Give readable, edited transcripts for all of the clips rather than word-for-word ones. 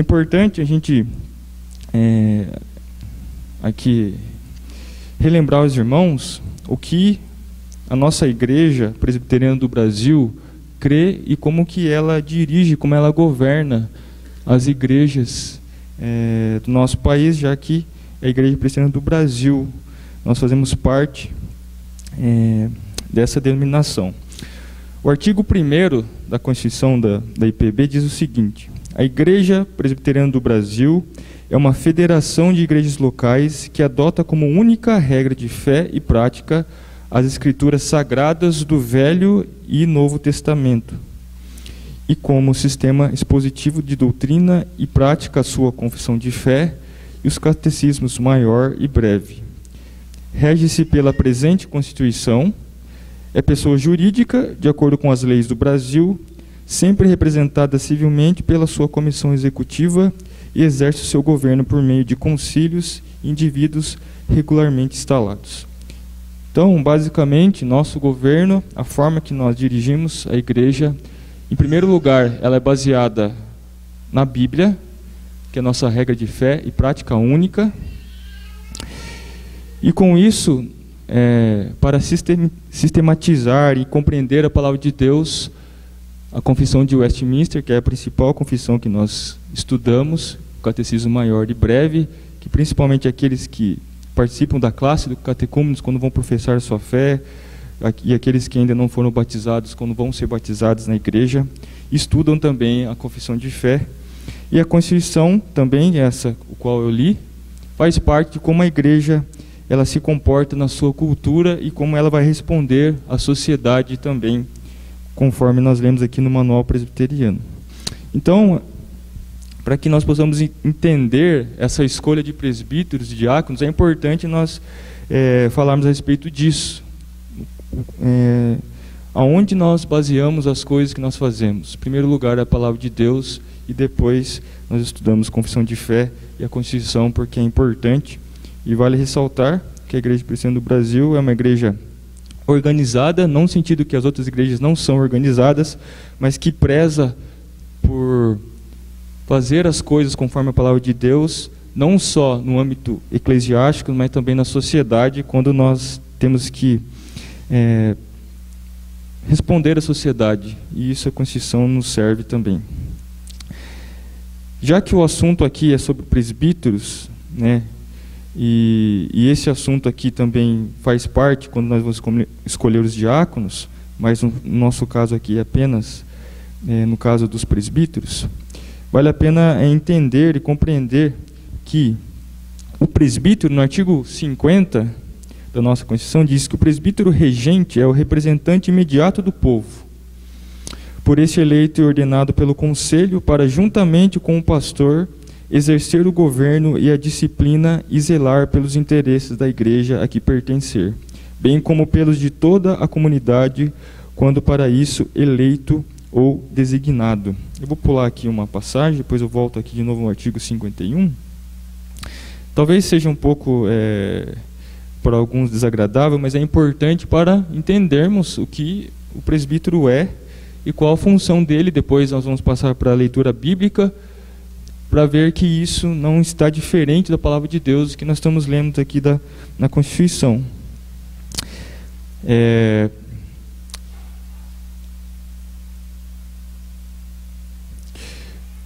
importante a gente aqui relembrar aos irmãos o que a nossa Igreja Presbiteriana do Brasil crê e como que ela dirige, como ela governa as igrejas do nosso país, já que é a Igreja Presbiteriana do Brasil, nós fazemos parte dessa denominação. O artigo 1º da Constituição da IPB diz o seguinte: a Igreja Presbiteriana do Brasil é uma federação de igrejas locais que adota como única regra de fé e prática as escrituras sagradas do Velho e Novo Testamento, e como sistema expositivo de doutrina e prática a sua confissão de fé e os catecismos maior e breve. Rege-se pela presente Constituição, é pessoa jurídica, de acordo com as leis do Brasil, sempre representada civilmente pela sua comissão executiva e exerce o seu governo por meio de concílios e indivíduos regularmente instalados. Então, basicamente, nosso governo, a forma que nós dirigimos a igreja, em primeiro lugar, ela é baseada na Bíblia, que é a nossa regra de fé e prática única. E com isso, para sistematizar e compreender a palavra de Deus, a Confissão de Westminster, que é a principal confissão que nós estudamos, o Catecismo Maior e Breve, que principalmente aqueles que participam da classe do catecúmenos quando vão professar a sua fé, e aqueles que ainda não foram batizados quando vão ser batizados na igreja, estudam também a confissão de fé. E a Constituição, também essa o qual eu li, faz parte de como a igreja ela se comporta na sua cultura e como ela vai responder à sociedade também, conforme nós lemos aqui no Manual Presbiteriano. Então, para que nós possamos entender essa escolha de presbíteros e diáconos, é importante nós falarmos a respeito disso. Aonde nós baseamos as coisas que nós fazemos? Em primeiro lugar, a palavra de Deus, e depois nós estudamos confissão de fé e a Constituição, porque é importante. E vale ressaltar que a Igreja Presbiteriana do Brasil é uma igreja organizada, não no sentido que as outras igrejas não são organizadas, mas que preza por fazer as coisas conforme a palavra de Deus, não só no âmbito eclesiástico, mas também na sociedade, quando nós temos que responder à sociedade, e isso a Constituição nos serve também. Já que o assunto aqui é sobre presbíteros, né, e esse assunto aqui também faz parte quando nós vamos escolher os diáconos, mas no nosso caso aqui é apenas no caso dos presbíteros, vale a pena entender e compreender que o presbítero, no artigo 50 da nossa Constituição, diz que o presbítero regente é o representante imediato do povo, por este eleito e ordenado pelo conselho para, juntamente com o pastor, exercer o governo e a disciplina e zelar pelos interesses da igreja a que pertencer, bem como pelos de toda a comunidade, quando para isso eleito ou designado. Eu vou pular aqui uma passagem, depois eu volto aqui de novo no artigo 51. Talvez seja um pouco, para alguns, desagradável, mas é importante para entendermos o que o presbítero é e qual a função dele. Depois nós vamos passar para a leitura bíblica, para ver que isso não está diferente da palavra de Deus que nós estamos lendo aqui na Constituição.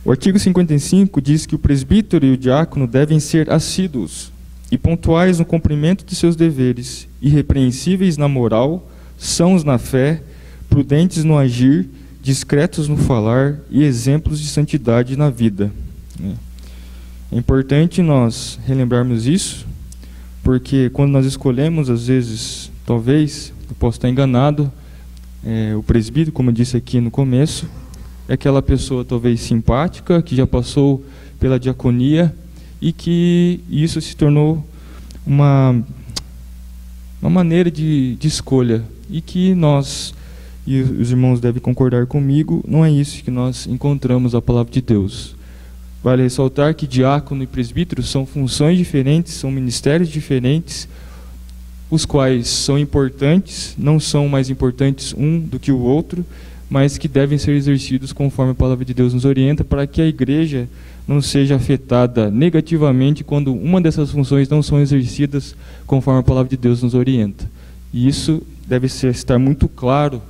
O artigo 55 diz que o presbítero e o diácono devem ser assíduos e pontuais no cumprimento de seus deveres, irrepreensíveis na moral, sãos na fé, prudentes no agir, discretos no falar e exemplos de santidade na vida. É importante nós relembrarmos isso, porque quando nós escolhemos, às vezes, talvez, eu posso estar enganado, o presbítero, como eu disse aqui no começo, é aquela pessoa talvez simpática, que já passou pela diaconia e que isso se tornou uma maneira de escolha, e que nós, e os irmãos devem concordar comigo, não é isso que nós encontramos na palavra de Deus. Vale ressaltar que diácono e presbítero são funções diferentes, são ministérios diferentes, os quais são importantes, não são mais importantes um do que o outro, mas que devem ser exercidos conforme a palavra de Deus nos orienta, para que a igreja não seja afetada negativamente quando uma dessas funções não são exercidas conforme a palavra de Deus nos orienta. E isso deve estar muito claro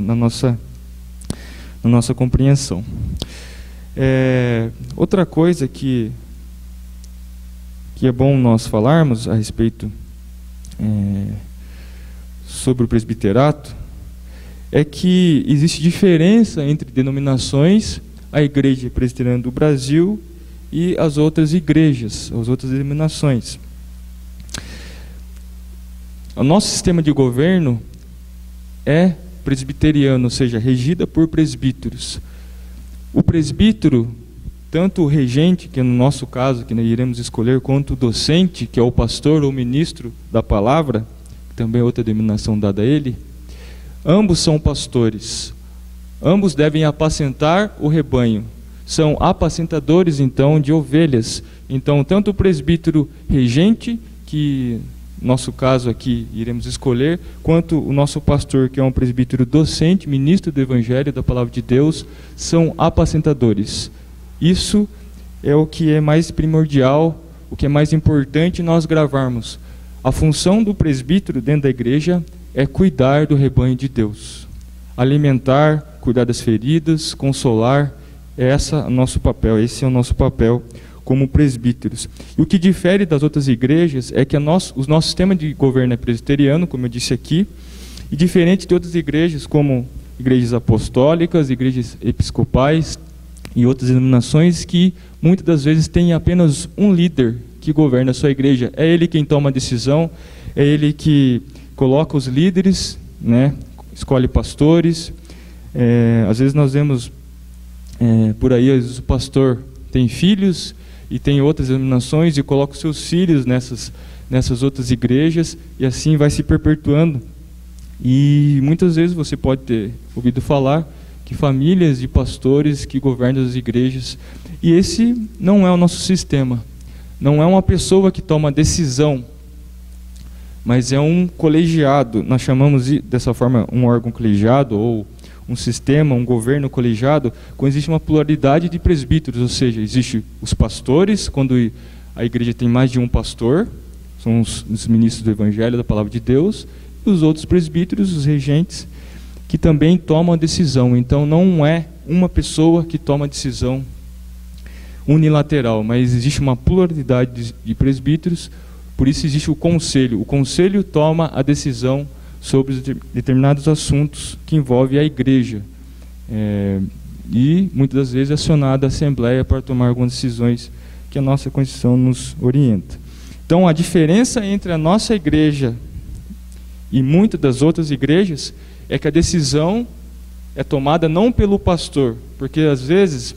na nossa compreensão. Outra coisa que é bom nós falarmos a respeito sobre o presbiterato é que existe diferença entre denominações, a Igreja Presbiteriana do Brasil e as outras igrejas, as outras denominações. O nosso sistema de governo é presbiteriano, ou seja, regida por presbíteros. O presbítero, tanto o regente, que é no nosso caso, que nós iremos escolher, quanto o docente, que é o pastor ou ministro da palavra, que também é outra denominação dada a ele, ambos são pastores. Ambos devem apacentar o rebanho. São apacentadores, então, de ovelhas. Então, tanto o presbítero regente, que nosso caso aqui iremos escolher, quanto o nosso pastor, que é um presbítero docente, ministro do Evangelho, da Palavra de Deus, são apacentadores. Isso é o que é mais primordial, o que é mais importante nós gravarmos. A função do presbítero dentro da igreja é cuidar do rebanho de Deus. Alimentar, cuidar das feridas, consolar, esse é o nosso papel como presbíteros. E o que difere das outras igrejas é que o nosso sistema de governo é presbiteriano, como eu disse aqui, e diferente de outras igrejas, como igrejas apostólicas, igrejas episcopais e outras denominações, que muitas das vezes têm apenas um líder que governa a sua igreja. É ele quem toma a decisão, é ele que coloca os líderes, né, escolhe pastores. Às vezes nós vemos por aí, às vezes o pastor tem filhos e tem outras denominações e coloca os seus filhos nessas outras igrejas, e assim vai se perpetuando. E muitas vezes você pode ter ouvido falar que famílias de pastores que governam as igrejas, e esse não é o nosso sistema. Não é uma pessoa que toma decisão, mas é um colegiado. Nós chamamos dessa forma um órgão colegiado, ou um sistema, um governo colegiado, quando existe uma pluralidade de presbíteros, ou seja, existem os pastores, quando a igreja tem mais de um pastor, são os ministros do Evangelho, da Palavra de Deus, e os outros presbíteros, os regentes, que também tomam a decisão. Então não é uma pessoa que toma a decisão unilateral, mas existe uma pluralidade de presbíteros, por isso existe o conselho. O conselho toma a decisão sobre determinados assuntos que envolvem a igreja. E muitas das vezes é acionada a Assembleia para tomar algumas decisões que a nossa Constituição nos orienta. Então a diferença entre a nossa igreja e muitas das outras igrejas é que a decisão é tomada não pelo pastor, porque às vezes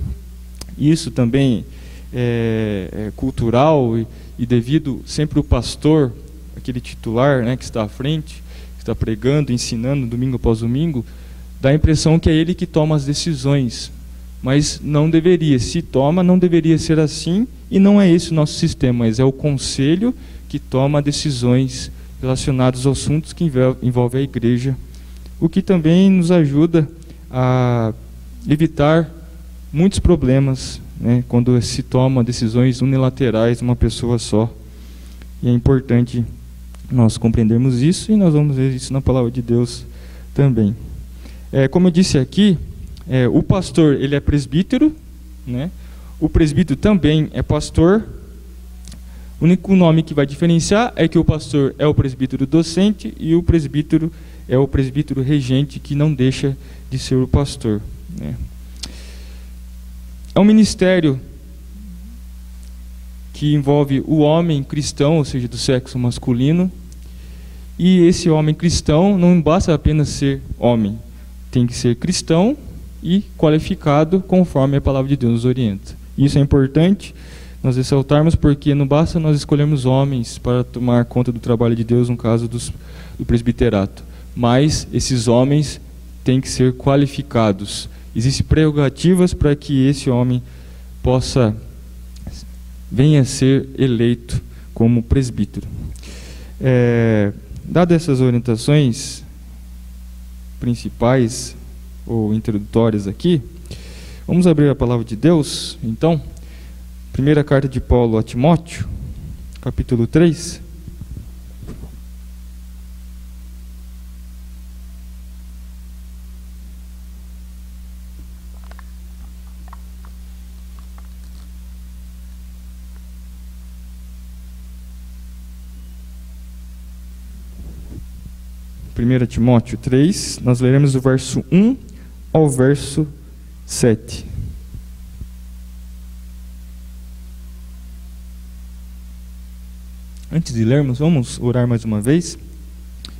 isso também é cultural e devido sempre o pastor, aquele titular, né, que está à frente, que está pregando, ensinando domingo após domingo, dá a impressão que é ele que toma as decisões, mas não deveria. Se toma, não deveria ser assim, e não é esse o nosso sistema, mas é o conselho que toma decisões relacionadas aos assuntos que envolvem a igreja, o que também nos ajuda a evitar muitos problemas, né, quando se toma decisões unilaterais de uma pessoa só. E é importante nós compreendermos isso, e nós vamos ver isso na Palavra de Deus também. Como eu disse aqui, o pastor ele é presbítero, né? O presbítero também é pastor. O único nome que vai diferenciar é que o pastor é o presbítero docente e o presbítero é o presbítero regente, que não deixa de ser o pastor, né? É um ministério que envolve o homem cristão, ou seja, do sexo masculino, e esse homem cristão não basta apenas ser homem, tem que ser cristão e qualificado conforme a Palavra de Deus nos orienta. Isso é importante nós ressaltarmos, porque não basta nós escolhermos homens para tomar conta do trabalho de Deus, no caso do presbiterato, mas esses homens têm que ser qualificados. Existem prerrogativas para que esse homem venha a ser eleito como presbítero. Dadas essas orientações principais ou introdutórias aqui, vamos abrir a palavra de Deus, então, primeira carta de Paulo a Timóteo, capítulo 3. Primeira Timóteo 3, nós leremos do verso 1 ao verso 7. Antes de lermos, vamos orar mais uma vez,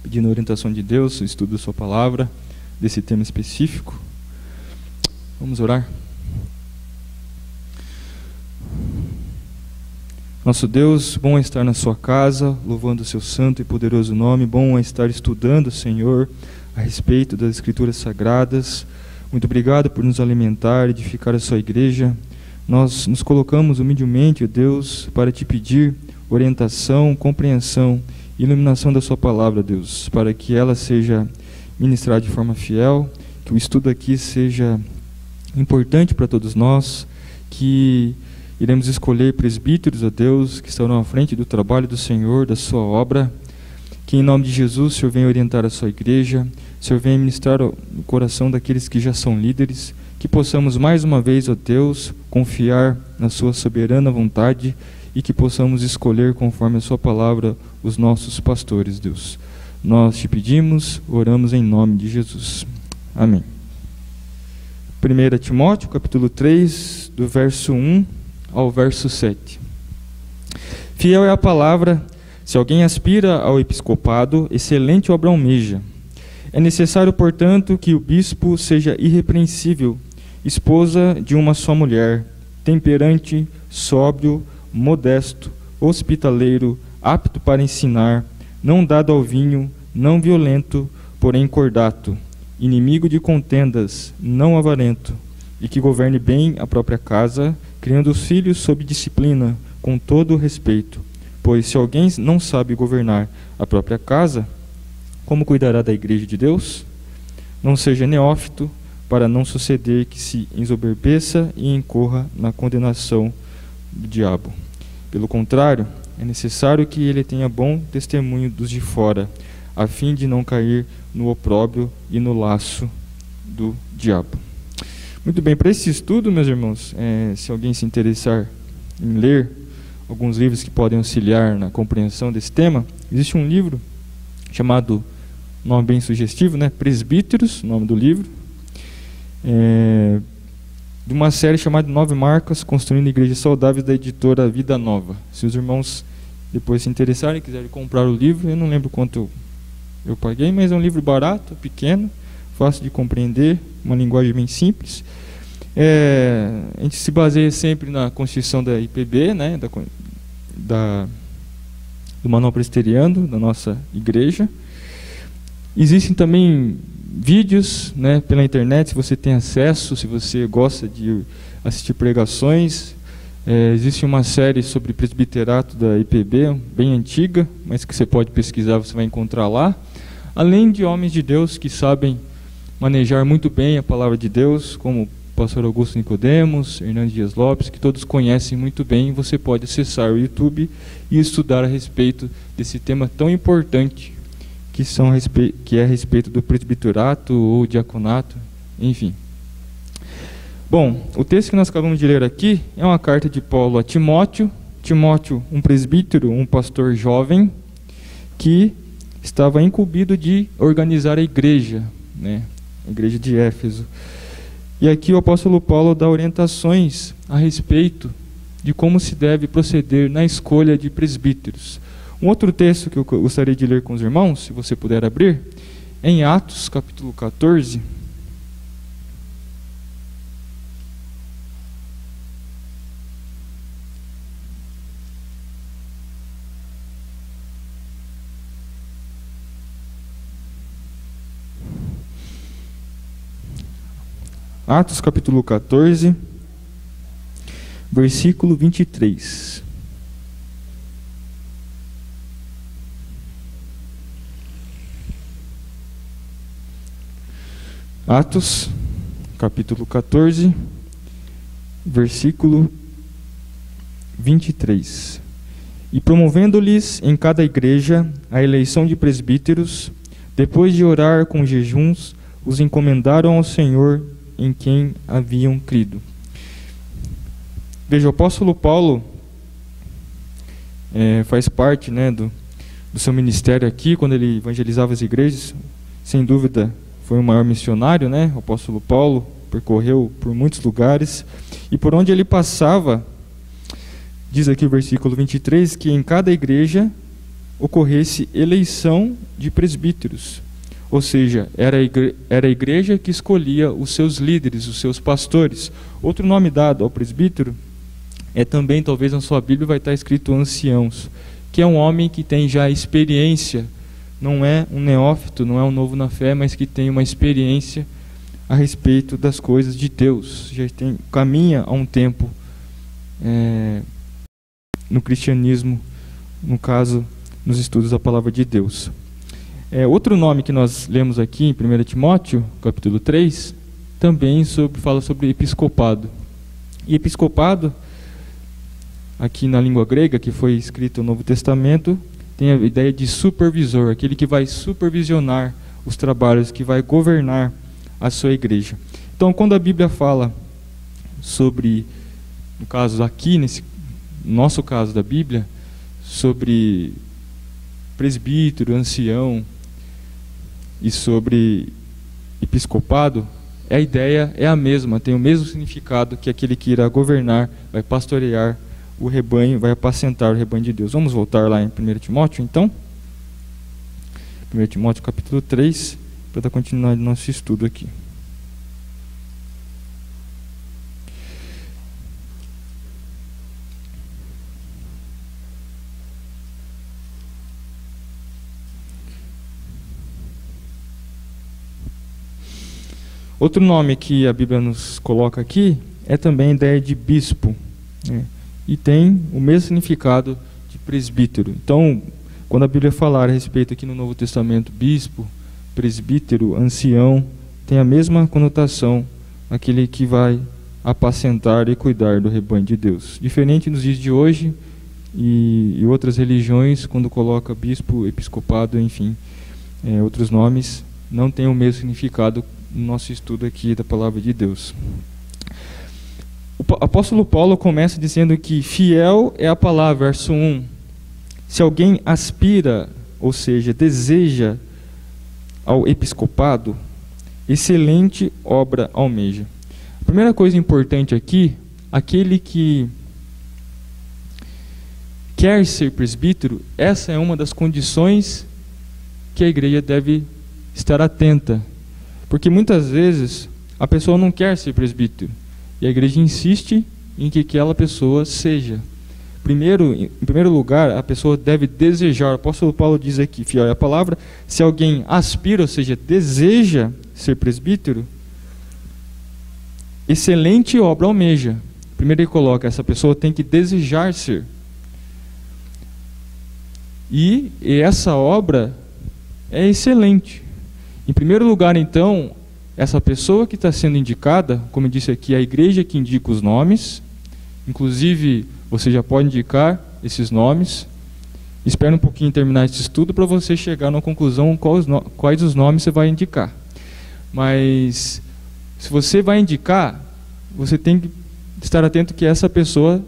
pedindo a orientação de Deus, o estudo da sua palavra, desse tema específico. Vamos orar. Nosso Deus, bom é estar na sua casa, louvando o seu santo e poderoso nome. Bom é estar estudando, Senhor, a respeito das Escrituras Sagradas. Muito obrigado por nos alimentar e edificar a sua igreja. Nós nos colocamos humildemente, ó Deus, para te pedir orientação, compreensão e iluminação da sua palavra, Deus, para que ela seja ministrada de forma fiel, que o estudo aqui seja importante para todos nós, que iremos escolher presbíteros, ó Deus, que estarão à frente do trabalho do Senhor, da sua obra. Que em nome de Jesus o Senhor venha orientar a sua igreja, o Senhor venha ministrar o coração daqueles que já são líderes, que possamos mais uma vez, ó Deus, confiar na sua soberana vontade e que possamos escolher conforme a sua palavra os nossos pastores, Deus. Nós te pedimos, oramos em nome de Jesus. Amém. 1 Timóteo, capítulo 3, do verso 1 ao verso 7. Fiel é a palavra, se alguém aspira ao episcopado, excelente obra almeja. É necessário, portanto, que o bispo seja irrepreensível, esposa de uma só mulher, temperante, sóbrio, modesto, hospitaleiro, apto para ensinar, não dado ao vinho, não violento, porém cordato, inimigo de contendas, não avarento, e que governe bem a própria casa, criando os filhos sob disciplina, com todo o respeito. Pois se alguém não sabe governar a própria casa, como cuidará da igreja de Deus? Não seja neófito, para não suceder que se ensoberbeça e incorra na condenação do diabo. Pelo contrário, é necessário que ele tenha bom testemunho dos de fora, a fim de não cair no opróbrio e no laço do diabo. Muito bem, para esse estudo, meus irmãos, se alguém se interessar em ler alguns livros que podem auxiliar na compreensão desse tema, existe um livro chamado, nome bem sugestivo, né? Presbíteros, nome do livro, de uma série chamada 9 Marcas, Construindo Igrejas Saudáveis, da editora Vida Nova. Se os irmãos depois se interessarem, quiserem comprar o livro, eu não lembro quanto eu paguei, mas é um livro barato, pequeno, fácil de compreender, uma linguagem bem simples. A gente se baseia sempre na Constituição da IPB, né, do Manual Presbiteriano, da nossa igreja. Existem também vídeos, né, pela internet, se você tem acesso, se você gosta de assistir pregações. Existe uma série sobre presbiterato da IPB, bem antiga, mas que você pode pesquisar, você vai encontrar lá. Além de homens de Deus que sabem manejar muito bem a palavra de Deus, como o pastor Augusto Nicodemos, Hernandes Dias Lopes, que todos conhecem muito bem. Você pode acessar o YouTube e estudar a respeito desse tema tão importante, que é a respeito do presbiterato ou diaconato, enfim. Bom, o texto que nós acabamos de ler aqui é uma carta de Paulo a Timóteo. Timóteo, um presbítero, um pastor jovem, que estava incumbido de organizar a igreja, né? A igreja de Éfeso. E aqui o apóstolo Paulo dá orientações a respeito de como se deve proceder na escolha de presbíteros. Um outro texto que eu gostaria de ler com os irmãos, se você puder abrir, é em Atos, capítulo 14. Atos capítulo 14, versículo 23. Atos capítulo 14, versículo 23. E promovendo-lhes em cada igreja a eleição de presbíteros, depois de orar com jejuns, os encomendaram ao Senhor em quem haviam crido. Veja, o apóstolo Paulo faz parte, do seu ministério aqui, quando ele evangelizava as igrejas. Sem dúvida, foi o maior missionário, o apóstolo Paulo percorreu por muitos lugares, e por onde ele passava, diz aqui o versículo 23, que em cada igreja ocorresse eleição de presbíteros. Ou seja, era a igreja que escolhia os seus líderes, os seus pastores. Outro nome dado ao presbítero é também, talvez na sua Bíblia vai estar escrito anciãos, que é um homem que tem já experiência, não é um neófito, não é um novo na fé, mas que tem uma experiência a respeito das coisas de Deus, caminha há um tempo no cristianismo, no caso, nos estudos da palavra de Deus. Outro nome que nós lemos aqui em 1 Timóteo, capítulo 3, também fala sobre episcopado. E episcopado, aqui na língua grega, que foi escrito no Novo Testamento, tem a ideia de supervisor, aquele que vai supervisionar os trabalhos, que vai governar a sua igreja. Então, quando a Bíblia fala sobre, no caso aqui, no nosso caso da Bíblia, sobre presbítero, ancião e sobre episcopado, a ideia é a mesma, tem o mesmo significado, que aquele que irá governar, vai pastorear o rebanho, vai apacentar o rebanho de Deus. Vamos voltar lá em 1 Timóteo, então? 1 Timóteo capítulo 3, para dar continuidade no nosso estudo aqui. Outro nome que a Bíblia nos coloca aqui é também a ideia de bispo, e tem o mesmo significado de presbítero. Então, quando a Bíblia falar a respeito aqui no Novo Testamento, bispo, presbítero, ancião, tem a mesma conotação, aquele que vai apacentar e cuidar do rebanho de Deus. Diferente nos dias de hoje e outras religiões, quando coloca bispo, episcopado, enfim, outros nomes, não tem o mesmo significado no nosso estudo aqui da palavra de Deus. O apóstolo Paulo começa dizendo que fiel é a palavra, verso 1. Se alguém aspira, ou seja, deseja ao episcopado, excelente obra almeja. A primeira coisa importante aqui, aquele que quer ser presbítero, essa é uma das condições que a igreja deve estar atenta. Porque muitas vezes a pessoa não quer ser presbítero e a igreja insiste em que aquela pessoa seja. Em primeiro lugar, a pessoa deve desejar. O apóstolo Paulo diz aqui, fiel é a palavra, se alguém aspira, ou seja, deseja ser presbítero, excelente obra almeja. Primeiro ele coloca, essa pessoa tem que desejar ser. E essa obra é excelente. Em primeiro lugar, então, essa pessoa que está sendo indicada, como eu disse aqui, a igreja que indica os nomes, inclusive você já pode indicar esses nomes. Espera um pouquinho terminar esse estudo para você chegar na conclusão quais os nomes você vai indicar. Mas, se você vai indicar, você tem que estar atento que essa pessoa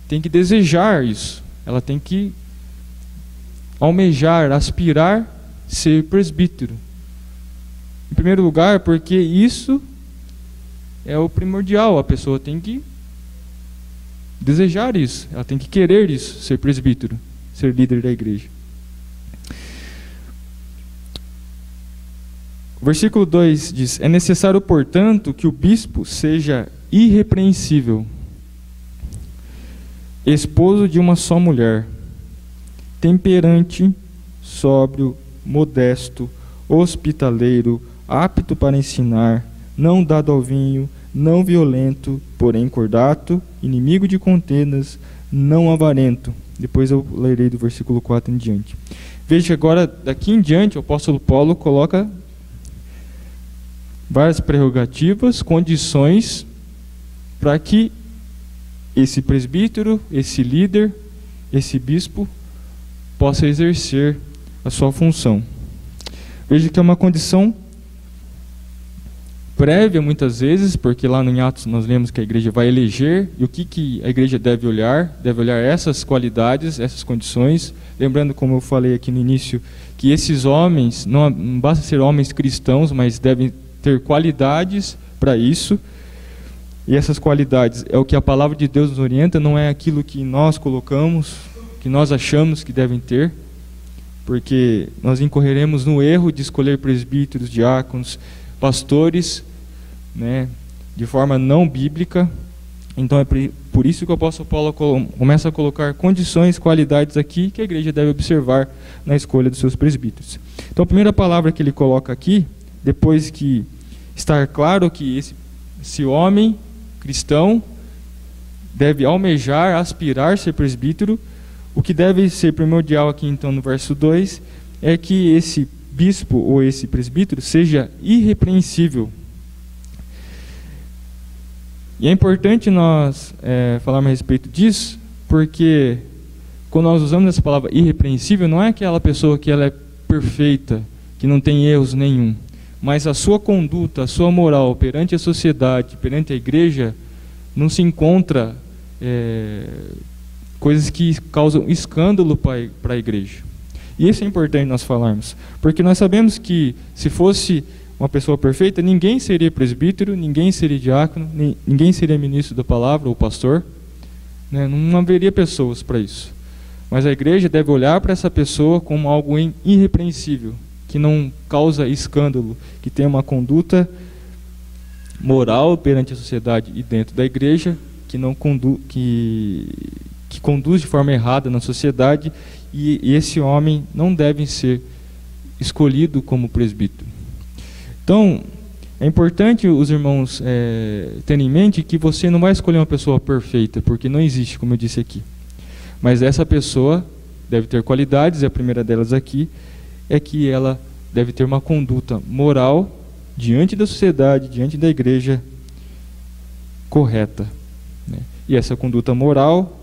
tem que desejar isso. Ela tem que almejar, aspirar ser presbítero. Em primeiro lugar, porque isso é o primordial, a pessoa tem que desejar isso, ela tem que querer isso, ser presbítero, ser líder da igreja. O versículo 2 diz, é necessário, portanto, que o bispo seja irrepreensível, esposo de uma só mulher, temperante, sóbrio, modesto, hospitaleiro, apto para ensinar, não dado ao vinho, não violento, porém cordato, inimigo de contendas, não avarento. Depois eu lerei do versículo 4 em diante. Veja agora, daqui em diante, o apóstolo Paulo coloca várias prerrogativas, condições para que esse presbítero, esse líder, esse bispo possa exercer a sua função. Veja que é uma condição prévia muitas vezes, porque lá no em Atos nós lemos que a igreja vai eleger, e o que a igreja deve olhar essas qualidades, essas condições, lembrando, como eu falei aqui no início, que esses homens, não basta ser homens cristãos, mas devem ter qualidades para isso, e essas qualidades é o que a palavra de Deus nos orienta, não é aquilo que nós colocamos, que nós achamos que devem ter, porque nós incorreremos no erro de escolher presbíteros, diáconos, pastores, né, de forma não bíblica. Então é por isso que o apóstolo Paulo começa a colocar condições, qualidades aqui que a igreja deve observar na escolha dos seus presbíteros. Então a primeira palavra que ele coloca aqui, depois que estar claro que esse homem cristão deve almejar, aspirar ser presbítero, o que deve ser primordial aqui então no verso 2 é que esse bispo ou esse presbítero seja irrepreensível. E é importante nós falarmos a respeito disso, porque quando nós usamos essa palavra irrepreensível, não é aquela pessoa que ela é perfeita, que não tem erros nenhum, mas a sua conduta, a sua moral perante a sociedade, perante a igreja, não se encontra coisas que causam escândalo para a igreja. E isso é importante nós falarmos, porque nós sabemos que se fosse uma pessoa perfeita, ninguém seria presbítero, ninguém seria diácono, ninguém seria ministro da palavra ou pastor, né? Não haveria pessoas para isso. Mas a igreja deve olhar para essa pessoa como algo irrepreensível, que não causa escândalo, que tem uma conduta moral perante a sociedade e dentro da igreja, que não que conduz de forma errada na sociedade, e esse homem não deve ser escolhido como presbítero. Então, é importante os irmãos terem em mente que você não vai escolher uma pessoa perfeita, porque não existe, como eu disse aqui. Mas essa pessoa deve ter qualidades, e a primeira delas aqui é que ela deve ter uma conduta moral diante da sociedade, diante da igreja, correta, né? E essa conduta moral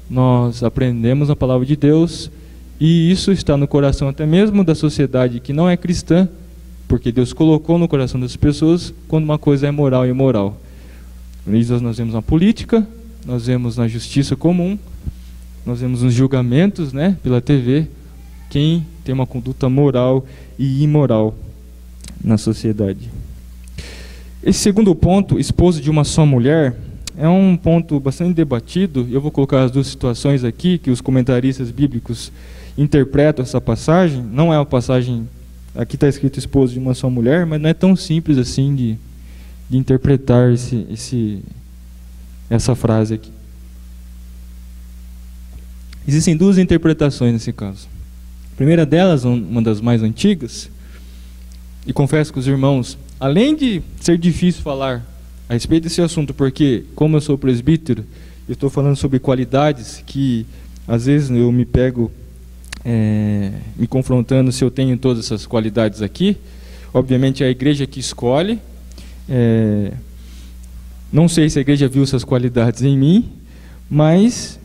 nós aprendemos na palavra de Deus, e isso está no coração até mesmo da sociedade que não é cristã, porque Deus colocou no coração das pessoas quando uma coisa é moral e imoral. Nós vemos na política, nós vemos na justiça comum, nós vemos nos julgamentos, né, pela TV, quem tem uma conduta moral e imoral na sociedade. Esse segundo ponto, esposo de uma só mulher, é um ponto bastante debatido. Eu vou colocar as duas situações aqui, que os comentaristas bíblicos interpretam essa passagem. Não é uma passagem, aqui está escrito esposo de uma só mulher, mas não é tão simples assim de interpretar essa frase aqui. Existem duas interpretações nesse caso. A primeira delas, uma das mais antigas, e confesso que os irmãos, além de ser difícil falar a respeito desse assunto, porque como eu sou presbítero, eu estou falando sobre qualidades que às vezes eu me pego me confrontando se eu tenho todas essas qualidades aqui. Obviamente é a igreja que escolhe, não sei se a igreja viu essas qualidades em mim, mas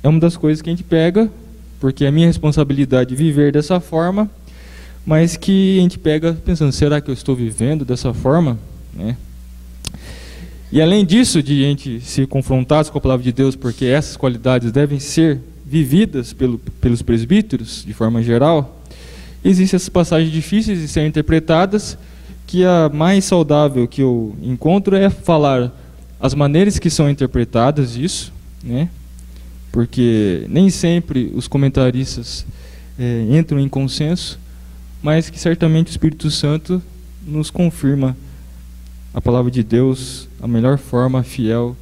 é uma das coisas que a gente pega, porque é minha responsabilidade viver dessa forma, mas que a gente pega pensando, será que eu estou vivendo dessa forma, né? E além disso, de a gente ser confrontados com a palavra de Deus, porque essas qualidades devem ser vividas pelos presbíteros, de forma geral, existem essas passagens difíceis de serem interpretadas, que a mais saudável que eu encontro é falar as maneiras que são interpretadas isso, né? Porque nem sempre os comentaristas entram em consenso, mas que certamente o Espírito Santo nos confirma a palavra de Deus, a melhor forma fiel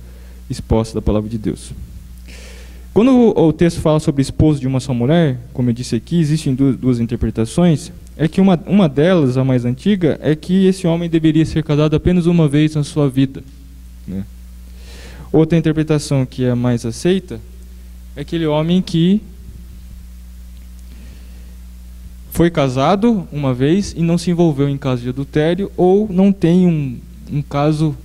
exposta da palavra de Deus. Quando o texto fala sobre esposo de uma só mulher, como eu disse aqui, existem duas interpretações. É que uma delas, a mais antiga, é que esse homem deveria ser casado apenas uma vez na sua vida, né? Outra interpretação que é mais aceita é aquele homem que foi casado uma vez e não se envolveu em caso de adultério, ou não tem um caso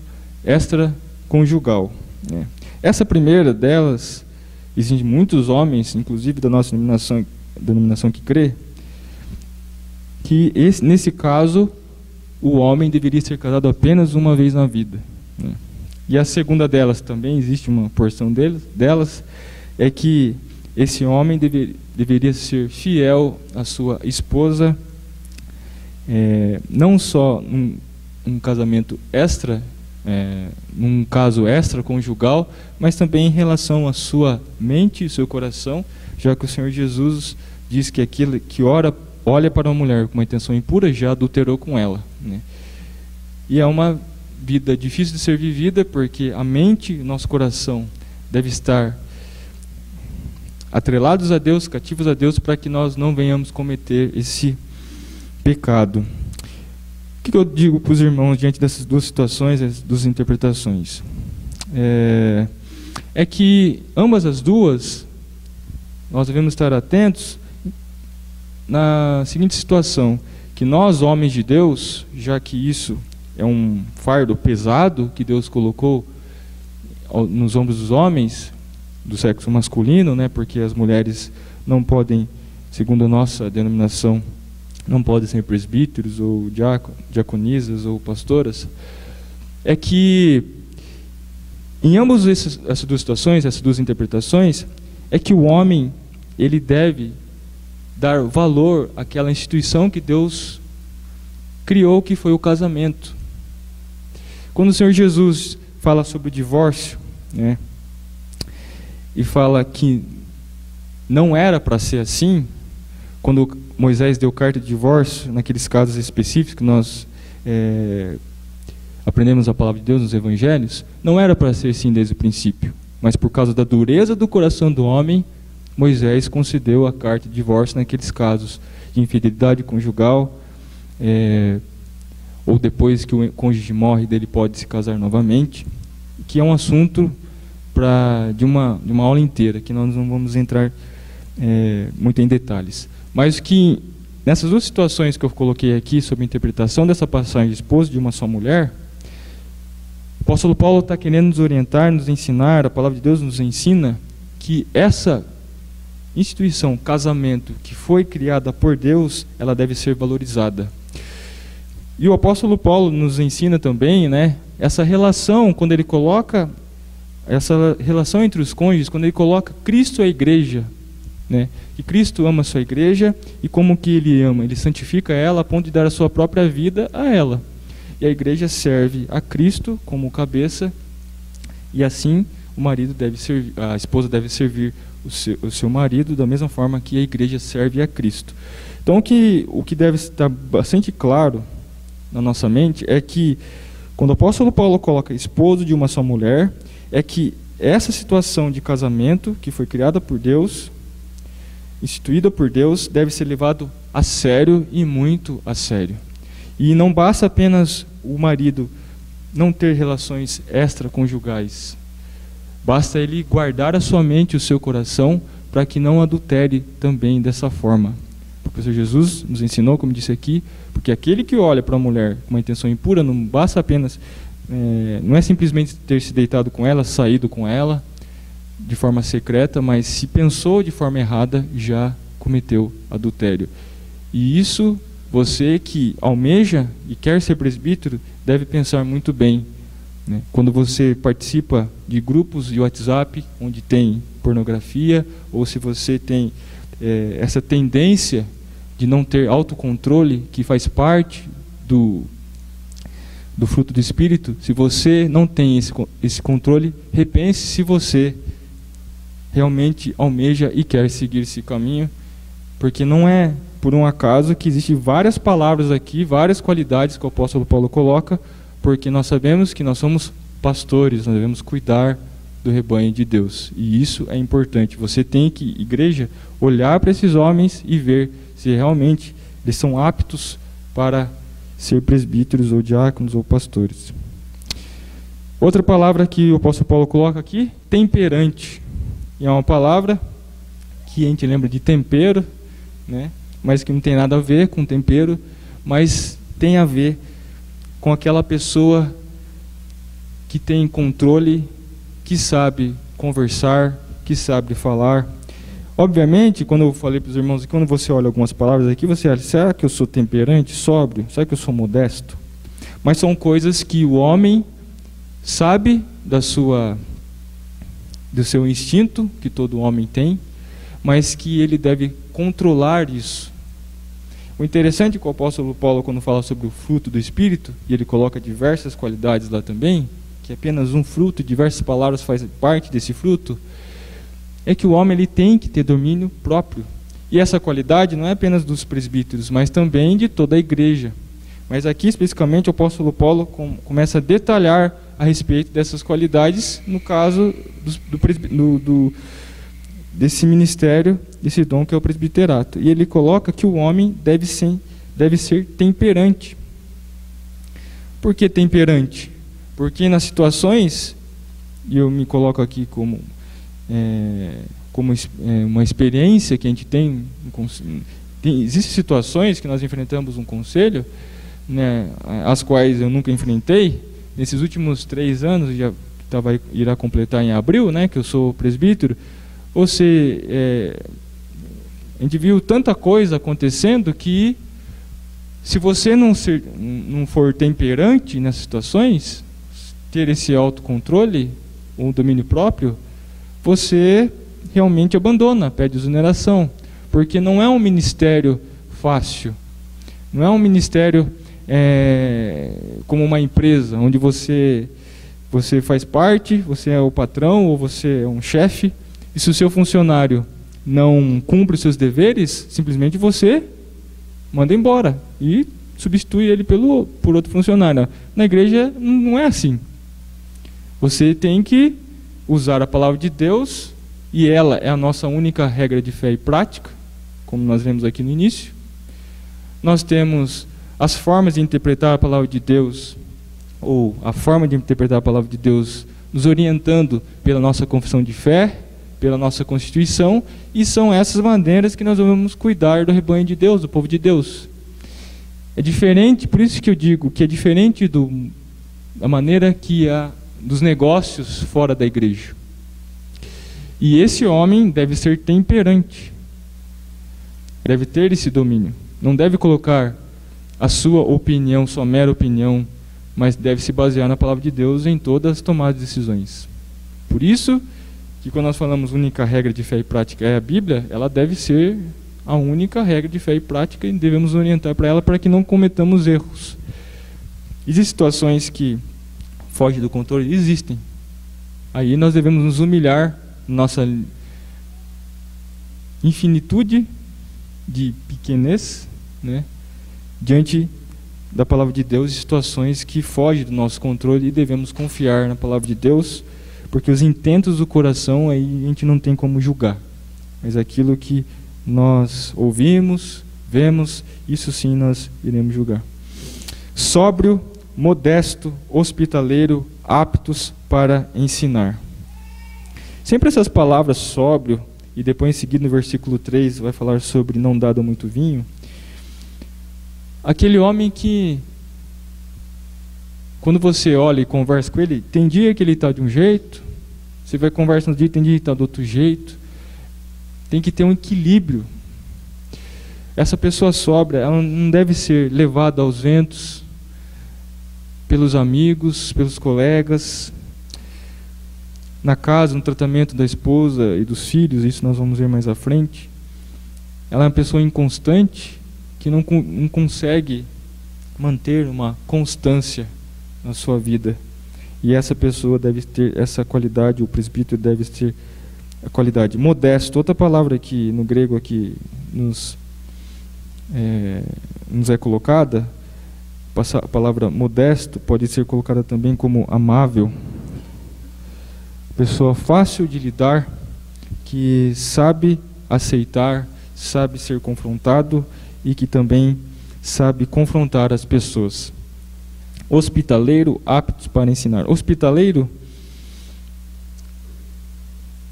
extraconjugal, né? Essa primeira delas, existem muitos homens, inclusive da nossa denominação que crê, que nesse caso o homem deveria ser casado apenas uma vez na vida, né? E a segunda delas, também existe uma porção delas, é que esse homem deveria ser fiel à sua esposa, não só num casamento num caso extraconjugal, mas também em relação à sua mente e seu coração, já que o Senhor Jesus diz que aquele que olha para uma mulher com uma intenção impura já adulterou com ela, né? E é uma vida difícil de ser vivida, porque a mente e nosso coração deve estar atrelados a Deus, cativos a Deus, para que nós não venhamos cometer esse pecado. O que eu digo para os irmãos diante dessas duas situações, as duas interpretações? É que ambas as duas, nós devemos estar atentos na seguinte situação, que nós, homens de Deus, já que isso é um fardo pesado que Deus colocou nos ombros dos homens, do sexo masculino, né, porque as mulheres não podem, segundo a nossa denominação, não podem ser presbíteros ou diaconisas ou pastoras, é que em ambas essas duas situações, essas duas interpretações, é que o homem ele deve dar valor àquela instituição que Deus criou, que foi o casamento. Quando o Senhor Jesus fala sobre o divórcio, né, e fala que não era para ser assim, quando Moisés deu carta de divórcio, naqueles casos específicos que nós aprendemos a palavra de Deus nos evangelhos, não era para ser assim desde o princípio, mas por causa da dureza do coração do homem, Moisés concedeu a carta de divórcio naqueles casos de infidelidade conjugal, ou depois que o cônjuge morre, dele pode se casar novamente, que é um assunto de uma aula inteira, que nós não vamos entrar muito em detalhes. Mas que nessas duas situações que eu coloquei aqui sobre a interpretação dessa passagem de esposo de uma só mulher, o apóstolo Paulo está querendo nos orientar, nos ensinar, a palavra de Deus nos ensina que essa instituição, casamento, que foi criada por Deus, ela deve ser valorizada. E o apóstolo Paulo nos ensina também, né, essa relação, quando ele coloca essa relação entre os cônjuges, quando ele coloca Cristo e a igreja, né, que Cristo ama a sua igreja, e como que ele ama? Ele santifica ela a ponto de dar a sua própria vida a ela. E a igreja serve a Cristo como cabeça, e assim a esposa deve servir o seu marido da mesma forma que a igreja serve a Cristo. Então o que deve estar bastante claro na nossa mente é que quando o apóstolo Paulo coloca esposo de uma só mulher, é que essa situação de casamento que foi criada por Deus, instituída por Deus, deve ser levado a sério e muito a sério. E não basta apenas o marido não ter relações extraconjugais, basta ele guardar a sua mente e o seu coração para que não adultere também dessa forma. O professor Jesus nos ensinou, como disse aqui, porque aquele que olha para a mulher com uma intenção impura, não basta apenas, não é simplesmente ter se deitado com ela, saído com ela de forma secreta, mas se pensou de forma errada, já cometeu adultério. E isso, você que almeja e quer ser presbítero, deve pensar muito bem, né? Quando você participa de grupos de WhatsApp onde tem pornografia, ou se você tem essa tendência de não ter autocontrole, que faz parte do fruto do Espírito, se você não tem esse controle, repense se você realmente almeja e quer seguir esse caminho, porque não é por um acaso que existem várias palavras aqui, várias qualidades que o apóstolo Paulo coloca, porque nós sabemos que nós somos pastores, nós devemos cuidar do rebanho de Deus, e isso é importante. Você tem que, igreja, olhar para esses homens e ver se realmente eles são aptos para ser presbíteros ou diáconos ou pastores. Outra palavra que o apóstolo Paulo coloca aqui, temperante. E é uma palavra que a gente lembra de tempero, né? mas que não tem nada a ver com tempero, mas tem a ver com aquela pessoa que tem controle, que sabe conversar, que sabe falar. Obviamente, quando eu falei para os irmãos, quando você olha algumas palavras aqui, você olha, será que eu sou temperante, sóbrio? Será que eu sou modesto? Mas são coisas que o homem sabe do seu instinto, que todo homem tem, mas que ele deve controlar isso. O interessante é que o apóstolo Paulo, quando fala sobre o fruto do Espírito, e ele coloca diversas qualidades lá também, que apenas um fruto, diversas palavras fazem parte desse fruto, é que o homem ele tem que ter domínio próprio. E essa qualidade não é apenas dos presbíteros, mas também de toda a igreja. Mas aqui, especificamente, o apóstolo Paulo começa a detalhar a respeito dessas qualidades, no caso desse ministério, desse dom que é o presbiterato. E ele coloca que o homem deve ser temperante. Por que temperante? Porque nas situações, e eu me coloco aqui como uma experiência que a gente tem, existem situações que nós enfrentamos um conselho, né, as quais eu nunca enfrentei. Nesses últimos 3 anos, irá completar em abril, né, que eu sou presbítero, a gente viu tanta coisa acontecendo que, se você não for temperante nessas situações, ter esse autocontrole, ou domínio próprio, você realmente abandona, pede exoneração, porque não é um ministério fácil, não é um ministério como uma empresa, onde você faz parte, você é o patrão ou você é um chefe, e se o seu funcionário não cumpre os seus deveres, simplesmente você manda embora e substitui ele por outro funcionário. Na igreja não é assim. Você tem que usar a palavra de Deus, e ela é a nossa única regra de fé e prática, como nós vemos aqui no início. Nós temos as formas de interpretar a palavra de Deus, ou a forma de interpretar a palavra de Deus, nos orientando pela nossa confissão de fé, pela nossa Constituição, e são essas maneiras que nós vamos cuidar do rebanho de Deus, do povo de Deus. É diferente, por isso que eu digo que é diferente da maneira que dos negócios fora da igreja. E esse homem deve ser temperante, deve ter esse domínio, não deve colocar a sua opinião, sua mera opinião, mas deve se basear na palavra de Deus em todas as tomadas de decisões. Por isso que quando nós falamos única regra de fé e prática é a Bíblia, ela deve ser a única regra de fé e prática, e devemos orientar para ela para que não cometamos erros. Existem situações que fogem do controle? Existem. Aí nós devemos nos humilhar, nossa infinitude de pequenez, né, diante da palavra de Deus, e situações que fogem do nosso controle, e devemos confiar na palavra de Deus, porque os intentos do coração aí a gente não tem como julgar, mas aquilo que nós ouvimos, vemos, isso sim nós iremos julgar. Sóbrio, modesto, hospitaleiro, aptos para ensinar. Sempre essas palavras sóbrio, e depois em seguida no versículo 3 vai falar sobre não dado muito vinho. Aquele homem que, quando você olha e conversa com ele, tem dia que ele está de um jeito, você vai conversar no dia, tem dia que ele está do outro jeito. Tem que ter um equilíbrio. Essa pessoa sóbria, ela não deve ser levada aos ventos pelos amigos, pelos colegas, na casa, no tratamento da esposa e dos filhos, isso nós vamos ver mais à frente. Ela é uma pessoa inconstante, que não consegue manter uma constância na sua vida. E essa pessoa deve ter essa qualidade, o presbítero deve ter a qualidade. Modesto, outra palavra que no grego aqui nos é colocada, a palavra modesto pode ser colocada também como amável. Pessoa fácil de lidar, que sabe aceitar, sabe ser confrontado e que também sabe confrontar as pessoas. Hospitaleiro, aptos para ensinar. Hospitaleiro,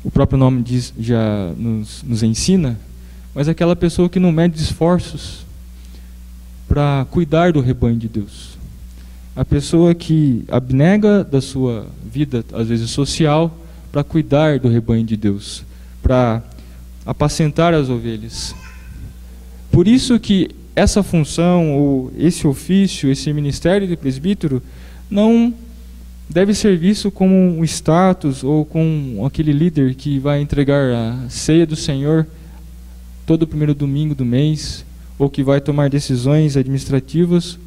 o próprio nome já nos ensina, mas aquela pessoa que não mede esforços para cuidar do rebanho de Deus. A pessoa que abnega da sua vida, às vezes social, para cuidar do rebanho de Deus, para apacentar as ovelhas. Por isso que essa função, ou esse ofício, esse ministério de presbítero, não deve ser visto como um status ou com aquele líder que vai entregar a ceia do Senhor todo primeiro domingo do mês, ou que vai tomar decisões administrativas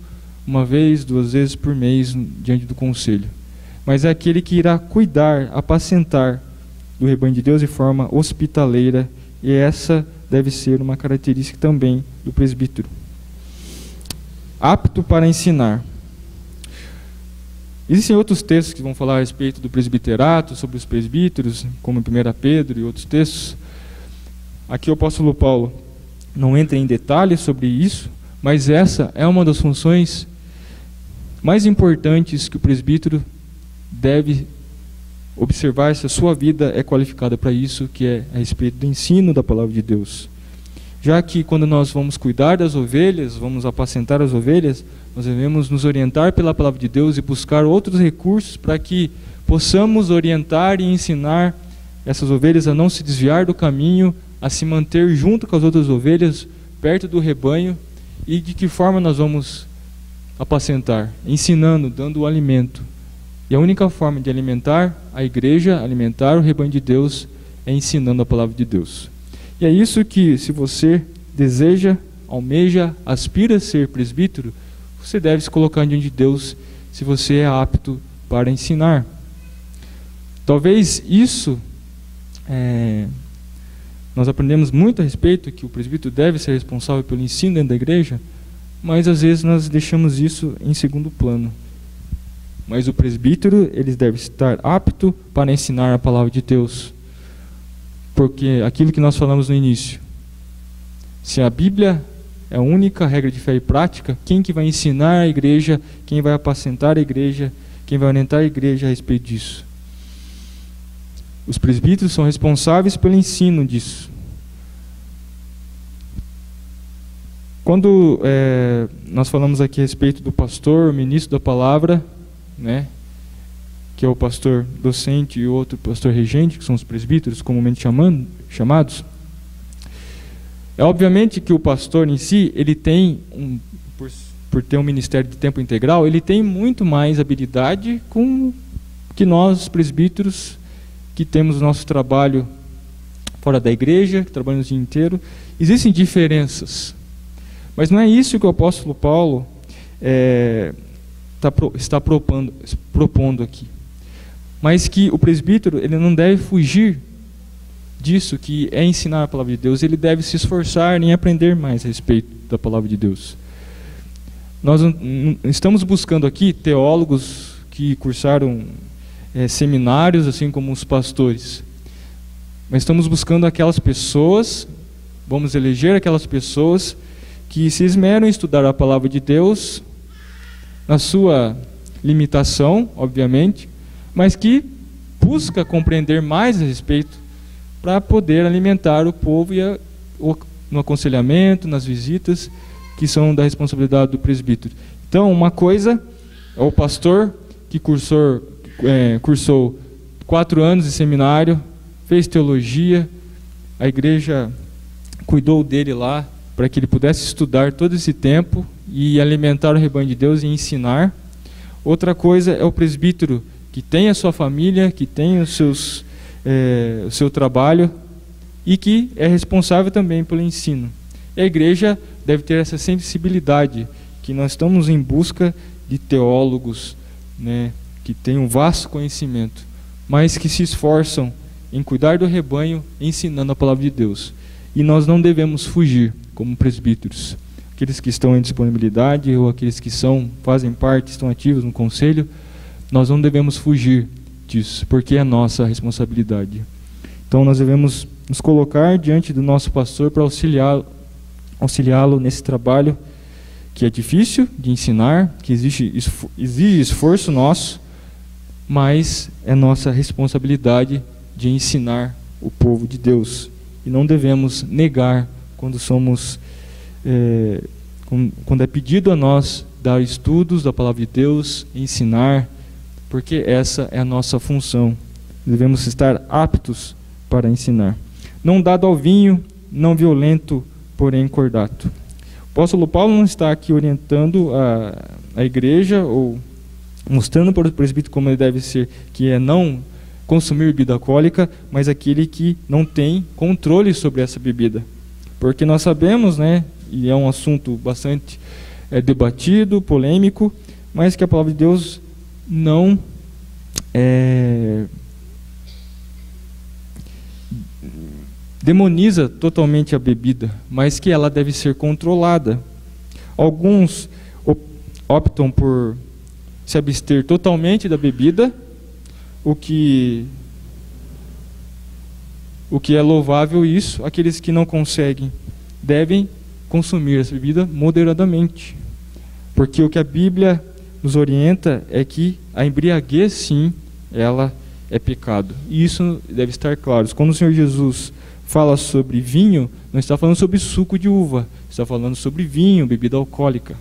uma vez, 2 vezes por mês diante do conselho. Mas é aquele que irá cuidar, apacentar do rebanho de Deus de forma hospitaleira, e essa deve ser uma característica também do presbítero. Apto para ensinar. Existem outros textos que vão falar a respeito do presbiterato, sobre os presbíteros, como em 1 Pedro e outros textos. Aqui o apóstolo Paulo não entra em detalhes sobre isso, mas essa é uma das funções mais importantes que o presbítero deve observar se a sua vida é qualificada para isso, que é a respeito do ensino da palavra de Deus. Já que quando nós vamos cuidar das ovelhas, vamos apacentar as ovelhas, nós devemos nos orientar pela palavra de Deus e buscar outros recursos para que possamos orientar e ensinar essas ovelhas a não se desviar do caminho, a se manter junto com as outras ovelhas, perto do rebanho. E de que forma nós vamos apacentar? Ensinando, dando o alimento. E a única forma de alimentar a igreja, alimentar o rebanho de Deus, é ensinando a palavra de Deus. E é isso que, se você deseja, almeja, aspira a ser presbítero, você deve se colocar diante de Deus, se você é apto para ensinar. Talvez isso, nós aprendemos muito a respeito, que o presbítero deve ser responsável pelo ensino dentro da igreja, mas às vezes nós deixamos isso em segundo plano. Mas o presbítero, ele deve estar apto para ensinar a palavra de Deus. Porque aquilo que nós falamos no início, se a Bíblia é a única regra de fé e prática, quem que vai ensinar a igreja, quem vai apacentar a igreja, quem vai orientar a igreja a respeito disso? Os presbíteros são responsáveis pelo ensino disso. Quando nós falamos aqui a respeito do pastor, ministro da palavra, né, que é o pastor docente e o outro pastor regente, que são os presbíteros comumente chamados, é obviamente que o pastor em si, ele tem, por ter um ministério de tempo integral, ele tem muito mais habilidade que nós, presbíteros, que temos nosso trabalho fora da igreja, que trabalhamos o dia inteiro. Existem diferenças, mas não é isso que o apóstolo Paulo está propondo aqui. Mas que o presbítero, ele não deve fugir disso, que é ensinar a palavra de Deus. Ele deve se esforçar em aprender mais a respeito da palavra de Deus. Nós estamos buscando aqui teólogos que cursaram seminários, assim como os pastores. Mas estamos buscando aquelas pessoas, vamos eleger aquelas pessoas que se esmeram em estudar a palavra de Deus, na sua limitação, obviamente, mas que busca compreender mais a respeito para poder alimentar o povo no aconselhamento, nas visitas, que são da responsabilidade do presbítero. Então, uma coisa é o pastor que cursou 4 anos de seminário, fez teologia, a igreja cuidou dele lá para que ele pudesse estudar todo esse tempo e alimentar o rebanho de Deus e ensinar. Outra coisa é o presbítero que tem a sua família, que tem o seu trabalho e que é responsável também pelo ensino. E a igreja deve ter essa sensibilidade, que nós estamos em busca de teólogos, né, que têm um vasto conhecimento, mas que se esforçam em cuidar do rebanho, ensinando a palavra de Deus. E nós não devemos fugir como presbíteros. Aqueles que estão em disponibilidade ou aqueles que fazem parte, estão ativos no conselho, nós não devemos fugir disso, porque é nossa responsabilidade. Então nós devemos nos colocar diante do nosso pastor para auxiliá-lo nesse trabalho que é difícil de ensinar, que exige esforço nosso, mas é nossa responsabilidade de ensinar o povo de Deus. E não devemos negar quando quando é pedido a nós dar estudos da palavra de Deus, ensinar, porque essa é a nossa função. Devemos estar aptos para ensinar. Não dado ao vinho, não violento, porém cordato. O apóstolo Paulo não está aqui orientando a igreja ou mostrando para o presbítero como ele deve ser, que é não consumir bebida alcoólica, mas aquele que não tem controle sobre essa bebida. Porque nós sabemos, né, e é um assunto bastante debatido, polêmico, mas que a palavra de Deus não demoniza totalmente a bebida, mas que ela deve ser controlada. Alguns optam por se abster totalmente da bebida, o que é louvável isso. Aqueles que não conseguem devem consumir essa bebida moderadamente, porque o que a Bíblia nos orienta é que a embriaguez, sim, ela é pecado, e isso deve estar claro. Quando o Senhor Jesus fala sobre vinho, não está falando sobre suco de uva, está falando sobre vinho, bebida alcoólica,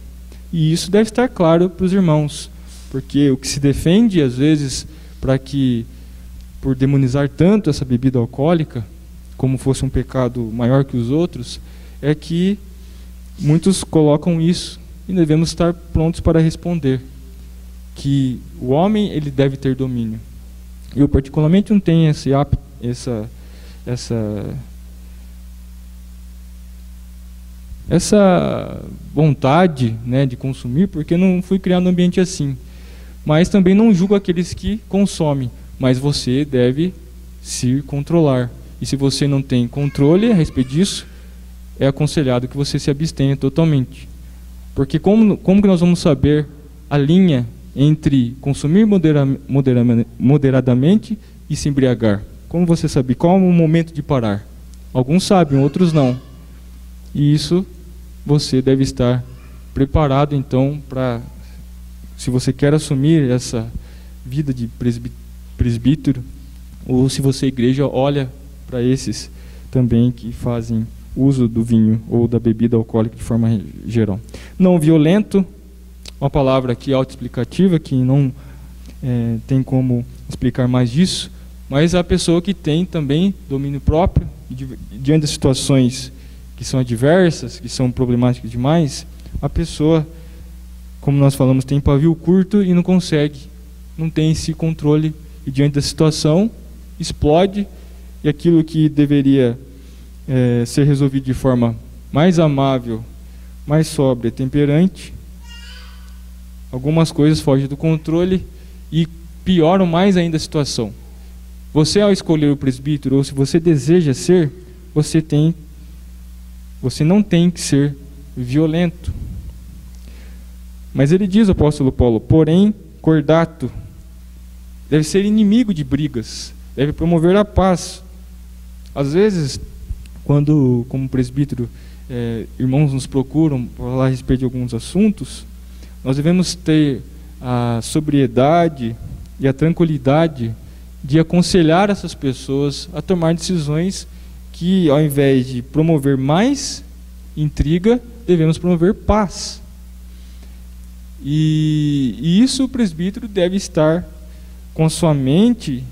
e isso deve estar claro para os irmãos, porque o que se defende às vezes por demonizar tanto essa bebida alcoólica, como fosse um pecado maior que os outros, é que muitos colocam isso, e devemos estar prontos para responder que o homem ele deve ter domínio. Eu particularmente não tenho essa vontade, né, de consumir, porque não fui criado num ambiente assim. Mas também não julgo aqueles que consomem, mas você deve se controlar. E se você não tem controle a respeito disso, é aconselhado que você se abstenha totalmente. Porque como que nós vamos saber a linha entre consumir moderadamente e se embriagar? Como você sabe qual é o momento de parar? Alguns sabem, outros não. E isso você deve estar preparado então para, se você quer assumir essa vida de presbítero, ou se você igreja olha para esses também que fazem uso do vinho ou da bebida alcoólica de forma geral. Não violento, uma palavra aqui autoexplicativa, que não tem como explicar mais disso, mas a pessoa que tem também domínio próprio, diante das situações que são adversas, que são problemáticas demais, a pessoa, como nós falamos, tem pavio curto e não consegue, não tem esse controle, e diante da situação, explode, e aquilo que deveria ser resolvido de forma mais amável, mais sóbria, temperante, algumas coisas fogem do controle e pioram mais ainda a situação. Você, ao escolher o presbítero, ou se você deseja ser, você não tem que ser violento. Mas ele diz, o apóstolo Paulo, porém, cordato, deve ser inimigo de brigas, deve promover a paz. Às vezes, quando, como presbítero, irmãos nos procuram para falar a respeito de alguns assuntos, nós devemos ter a sobriedade e a tranquilidade de aconselhar essas pessoas a tomar decisões que, ao invés de promover mais intriga, devemos promover paz. E isso o presbítero deve estar com a sua mente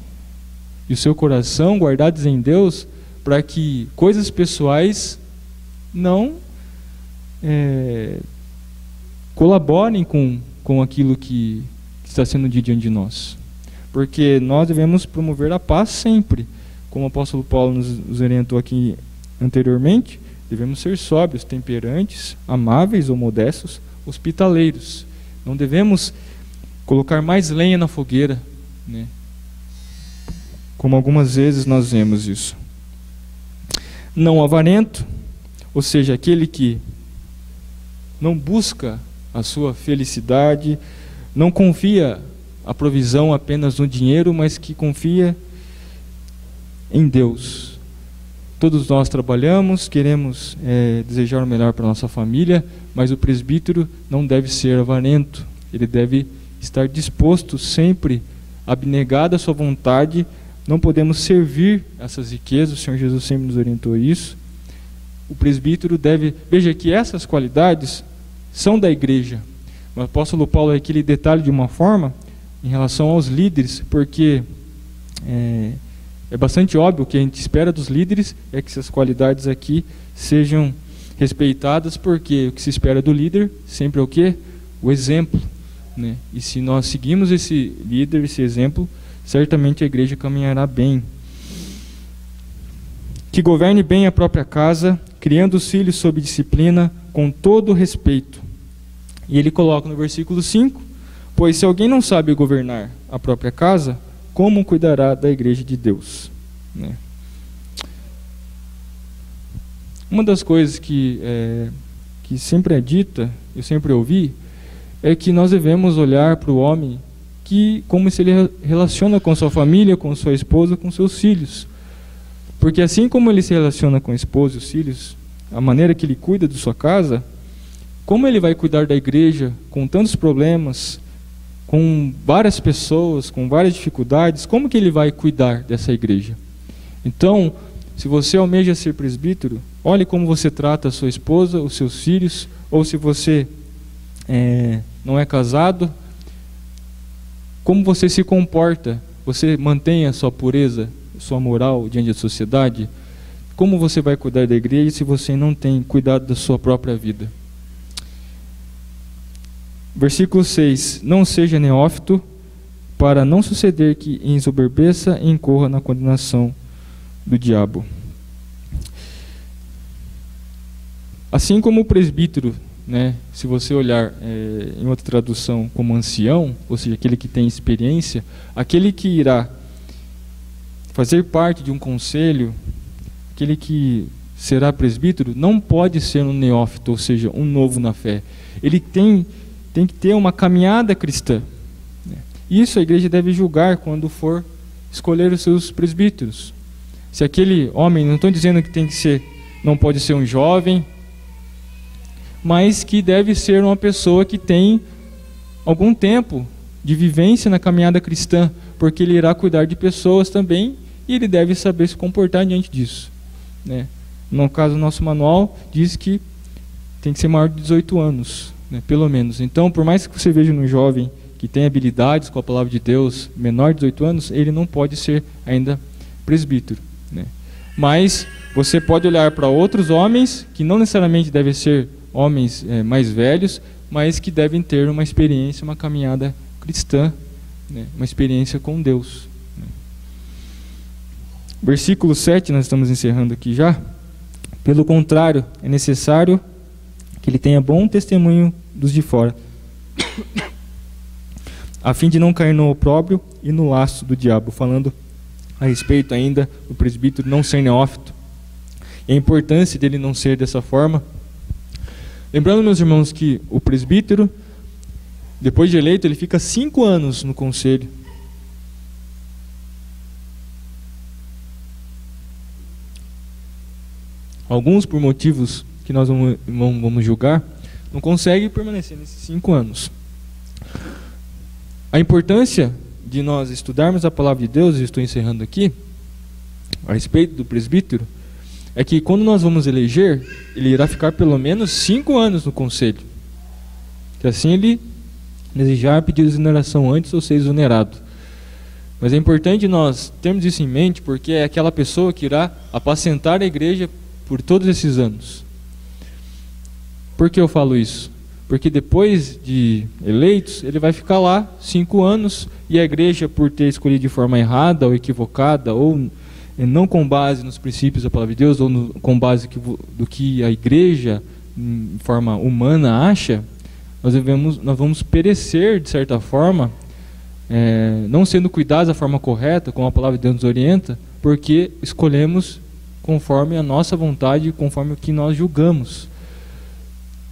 e o seu coração guardados em Deus, para que coisas pessoais não colaborem com aquilo que está sendo dito diante de nós. Porque nós devemos promover a paz sempre. Como o apóstolo Paulo nos orientou aqui anteriormente, devemos ser sóbrios, temperantes, amáveis ou modestos, hospitaleiros. Não devemos colocar mais lenha na fogueira, né? Como algumas vezes nós vemos isso. Não avarento, ou seja, aquele que não busca a sua felicidade, não confia a provisão apenas no dinheiro, mas que confia em Deus. Todos nós trabalhamos, queremos desejar o melhor para a nossa família, mas o presbítero não deve ser avarento, ele deve estar disposto sempre, abnegado à sua vontade. Não podemos servir essas riquezas, o Senhor Jesus sempre nos orientou isso, o presbítero deve... Veja que essas qualidades são da igreja. O apóstolo Paulo aqui ele detalha de uma forma em relação aos líderes, porque é bastante óbvio que a gente espera dos líderes é que essas qualidades aqui sejam respeitadas, porque o que se espera do líder sempre é o quê? O exemplo, né? E se nós seguimos esse líder, esse exemplo, certamente a igreja caminhará bem. Que governe bem a própria casa, criando os filhos sob disciplina, com todo respeito. E ele coloca no versículo 5, pois se alguém não sabe governar a própria casa, como cuidará da igreja de Deus? Né? Uma das coisas que sempre é dita, eu sempre ouvi, é que nós devemos olhar para o homem como se ele relaciona com sua família, com sua esposa, com seus filhos. Porque assim como ele se relaciona com a esposa e os filhos, a maneira que ele cuida de sua casa, como ele vai cuidar da igreja com tantos problemas, com várias pessoas, com várias dificuldades, como que ele vai cuidar dessa igreja? Então, se você almeja ser presbítero, olhe como você trata a sua esposa, os seus filhos, ou se você não é casado, como você se comporta, você mantém a sua pureza, sua moral diante da sociedade, como você vai cuidar da igreja se você não tem cuidado da sua própria vida? Versículo 6, não seja neófito, para não suceder que ensoberbeça e incorra na condenação do diabo. Assim como o presbítero, né, se você olhar em outra tradução como ancião, ou seja, aquele que tem experiência, aquele que irá fazer parte de um conselho, aquele que será presbítero, não pode ser um neófito, ou seja, um novo na fé. Ele tem que ter uma caminhada cristã. Isso a igreja deve julgar quando for escolher os seus presbíteros. Se aquele homem, não estou dizendo que não pode ser um jovem, mas que deve ser uma pessoa que tem algum tempo de vivência na caminhada cristã, porque ele irá cuidar de pessoas também e ele deve saber se comportar diante disso. Né? No caso, o nosso manual diz que tem que ser maior de 18 anos, né, pelo menos. Então, por mais que você veja um jovem que tem habilidades com a palavra de Deus, menor de 18 anos, ele não pode ser ainda presbítero. Né? Mas você pode olhar para outros homens, que não necessariamente devem ser homens mais velhos, mas que devem ter uma experiência, uma caminhada cristã, né, uma experiência com Deus. Né? Versículo 7, nós estamos encerrando aqui já. Pelo contrário, é necessário que ele tenha bom testemunho dos de fora, a fim de não cair no opróbrio e no laço do diabo, falando a respeito ainda do presbítero não ser neófito, e a importância dele não ser dessa forma. Lembrando, meus irmãos, que o presbítero, depois de eleito, ele fica 5 anos no conselho. Alguns, por motivos que nós vamos julgar, não conseguem permanecer nesses 5 anos. A importância de nós estudarmos a palavra de Deus, e estou encerrando aqui, a respeito do presbítero, é que quando nós vamos eleger, ele irá ficar pelo menos 5 anos no conselho. Que assim ele desejar pedir exoneração antes ou ser exonerado. Mas é importante nós termos isso em mente, porque é aquela pessoa que irá apacentar a igreja por todos esses anos. Por que eu falo isso? Porque depois de eleitos, ele vai ficar lá 5 anos, e a igreja, por ter escolhido de forma errada ou equivocada, ou não com base nos princípios da palavra de Deus, ou com base do que a igreja, em forma humana, acha, nós vamos perecer, de certa forma, não sendo cuidados da forma correta, como a palavra de Deus nos orienta, porque escolhemos conforme a nossa vontade, conforme o que nós julgamos.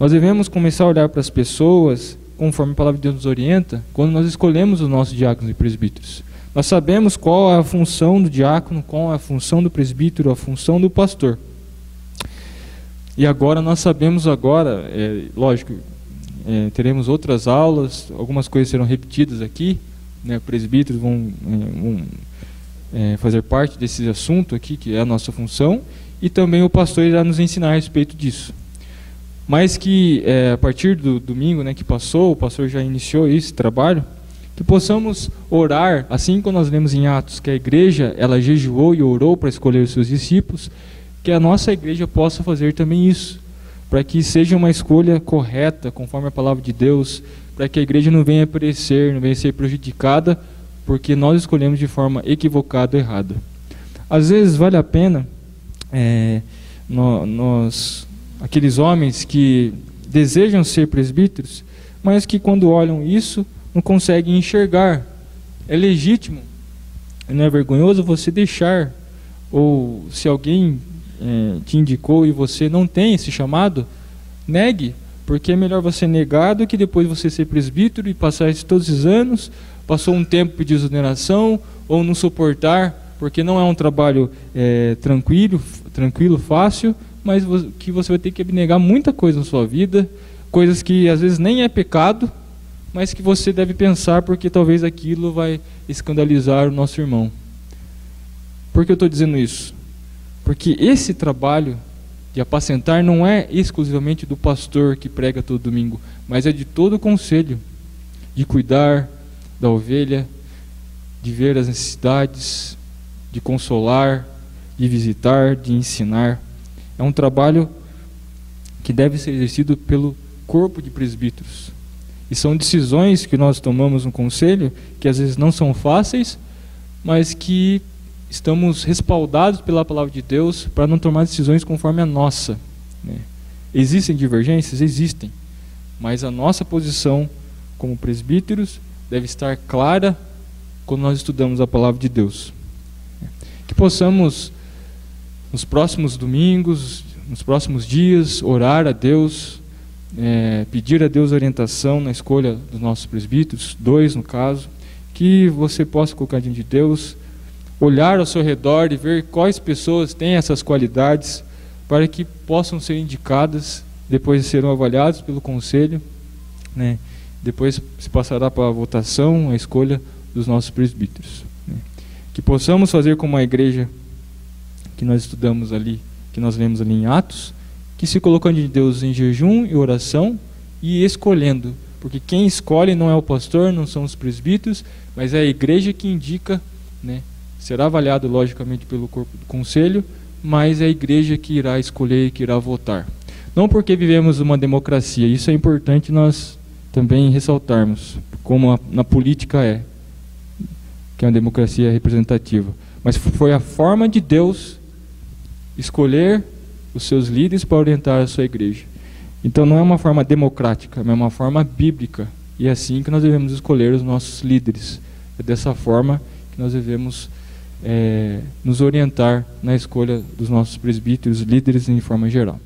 Nós devemos começar a olhar para as pessoas, conforme a palavra de Deus nos orienta, quando nós escolhemos os nossos diáconos e presbíteros. Nós sabemos qual é a função do diácono, qual é a função do presbítero, a função do pastor. E agora nós sabemos lógico, teremos outras aulas, algumas coisas serão repetidas aqui, né, presbíteros vão fazer parte desse assunto aqui, que é a nossa função, e também o pastor irá nos ensinar a respeito disso. Mas que a partir do domingo, né, que passou, o pastor já iniciou esse trabalho, que possamos orar, assim como nós lemos em Atos, que a igreja, ela jejuou e orou para escolher os seus discípulos, que a nossa igreja possa fazer também isso, para que seja uma escolha correta, conforme a palavra de Deus, para que a igreja não venha perecer, não venha ser prejudicada, porque nós escolhemos de forma equivocada ou errada. Às vezes vale a pena, aqueles homens que desejam ser presbíteros, mas que quando olham isso, não conseguem enxergar. É legítimo, não é vergonhoso você deixar, ou se alguém te indicou e você não tem esse chamado, negue, porque é melhor você negar do que depois você ser presbítero e passar todos esses anos, passou um tempo pedir exoneração, ou não suportar, porque não é um trabalho tranquilo, fácil, mas que você vai ter que abnegar muita coisa na sua vida, coisas que às vezes nem é pecado, mas que você deve pensar, porque talvez aquilo vai escandalizar o nosso irmão. Por que eu estou dizendo isso? Porque esse trabalho de apacentar não é exclusivamente do pastor que prega todo domingo, mas é de todo o conselho, de cuidar da ovelha, de ver as necessidades, de consolar, de visitar, de ensinar. É um trabalho que deve ser exercido pelo corpo de presbíteros. E são decisões que nós tomamos no conselho, que às vezes não são fáceis, mas que estamos respaldados pela palavra de Deus para não tomar decisões conforme a nossa. Existem divergências? Existem. Mas a nossa posição como presbíteros deve estar clara quando nós estudamos a palavra de Deus. Que possamos, nos próximos domingos, nos próximos dias, orar a Deus, pedir a Deus orientação na escolha dos nossos presbíteros, 2 no caso, que você possa colocar diante de Deus, olhar ao seu redor e ver quais pessoas têm essas qualidades para que possam ser indicadas, depois serão avaliados pelo conselho, depois se passará para a votação, a escolha dos nossos presbíteros. Que possamos fazer como a igreja que nós estudamos ali, que nós lemos ali em Atos, que se colocando de Deus em jejum e oração e escolhendo, porque quem escolhe não é o pastor, não são os presbíteros, mas é a igreja que indica, será avaliado logicamente pelo corpo do conselho, mas é a igreja que irá escolher e que irá votar. Não porque vivemos uma democracia, isso é importante nós também ressaltarmos, como na política que é uma democracia representativa, mas foi a forma de Deus escolher os seus líderes para orientar a sua igreja. Então não é uma forma democrática, mas é uma forma bíblica, e é assim que nós devemos escolher os nossos líderes. É dessa forma que nós devemos nos orientar na escolha dos nossos presbíteros, líderes em forma geral.